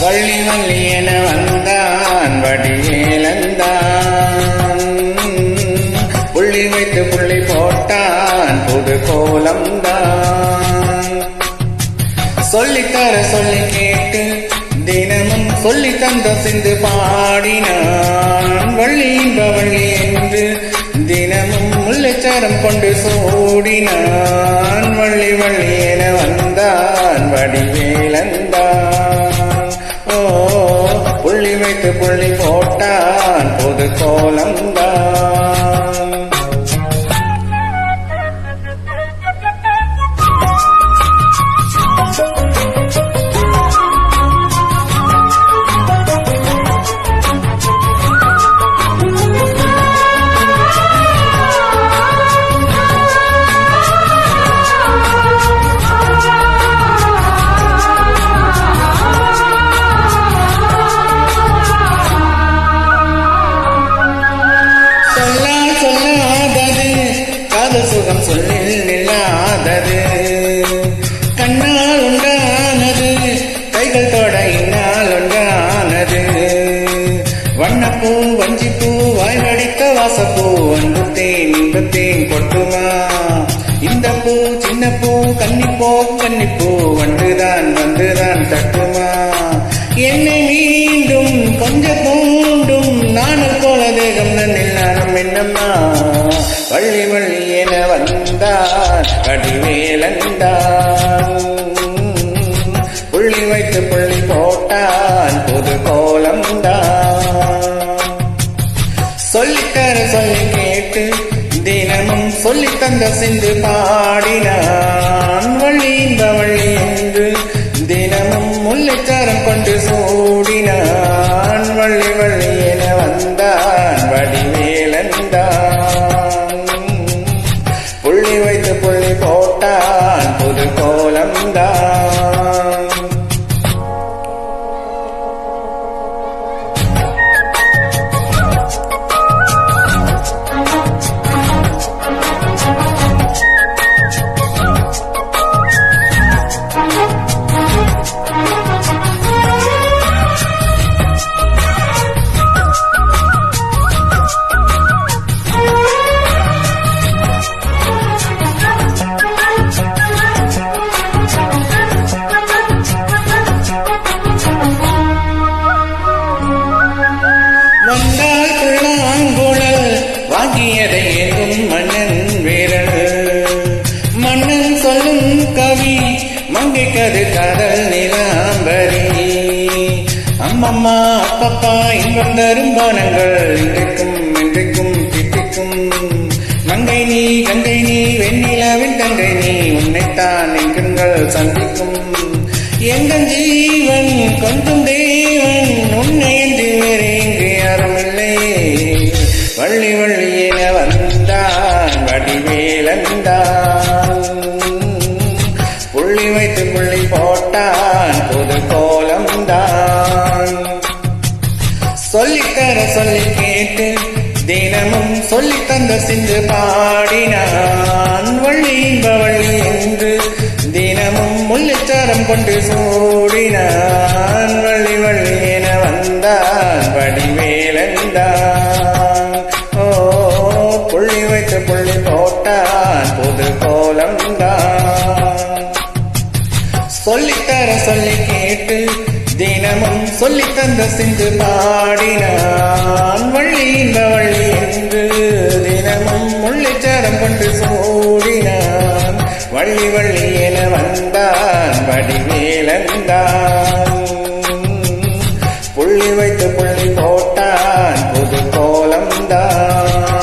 வள்ளி வள்ளி என வந்தான் வடிவேலந்தான், புள்ளி வைத்து புள்ளி போட்டான் புது கோலம்தான். சொல்லித்தர சொல்லி கேட்டு தினமும் சொல்லி தந்த சிந்து பாடினான். வள்ளி இன்ப வள்ளி என்று தினமும் முல்லைச்சாரம் கொண்டு சூடினான். வள்ளி வள்ளி என வந்தான் வடிவேலந்தான், புள்ளி வைத்து புள்ளி போட்டான் புது கோலம்தான். சுகம் சொல்லில் நில்லாதது, கண்ணால் உண்டானது கைகள் தொட இன்னால் உண்டானது. வண்ணப்பூ வஞ்சிப்பூ வாய் வடித்த வாசப்பூ அன்புத்தேன் இன்பத்தேன் கொட்டுமா. இந்த பூ சின்ன பூ கன்னிப்பூ கன்னிப்பூ வந்துதான் வந்துதான் தட்டுமா. என்னை மீண்டும் கொஞ்சம் தூண்டும் நாணல் போல தேகம் நன்னில் நானும் என்னம்மா. வள்ளி வள்ளி என வந்தான் வடிவேலந்தான், புள்ளி வைத்து புள்ளி போட்டான் புது கோலம்தான். சொல்லித்தர சொல்லி கேட்டு தினமும் சொல்லி தந்த சிந்து பாடினான். வள்ளி இந்த வள்ளி என்று தினமும் முல்லைச்சாரம் கொண்டு சூடினான். வள்ளி வள்ளி என வந்தான் வடிவேலந்தான், புள்ளி வைத்து புள்ளி போட்டான் புது கோலம்தான். வாங்கியதை ஏதும் மன்னன் வீரல், மன்னன் சொல்லும் கவி மங்கைக்கது காதல் நிலாம்பரி. அம்மம்மா அப்பப்பா இன்பம் தரும் பானங்கள் இன்றைக்கும் இன்றைக்கும் திட்டிக்கும். மங்கை நீ கங்கை நீ வெண்ணிலாவின் கங்கை நீ, உன்னைத்தான் என் கண்கள் சந்திக்கும். எங்கள் ஜீவன் கொஞ்சம் தேவன் உன்னை என்று வேறு இங்கு யாரும் இல்லையே. வள்ளி வள்ளி என வந்தான் வடிவேலந்தான், புள்ளி வைத்து புள்ளி போட்டான் புது கோலம்தான். சொல்லித்தர சொல்லி கேட்டு தினமும் சொல்லி தந்த சிந்து பாடினான். வள்ளி இன்ப வள்ளி என்று தினமும் முல்லைச்சாரம் கொண்டு சூடினான். வள்ளி வள்ளி என வந்தான் வடிவேலந்தான், புள்ளி வைத்து புள்ளி போட்டான் புது கோலம்தான். சொல்லித்தர சொல்லி கேட்டு தினமும் சொல்லி தந்த சிந்து பாடினான். வள்ளி இந்த வள்ளி என்று தினமும் முல்லைச்சாரம் கொண்டு சூடினான். வள்ளி வள்ளி என வந்தான் வடிவேலந்தான், புள்ளி வைத்து புள்ளி போட்டான் புது கோலம்தான்.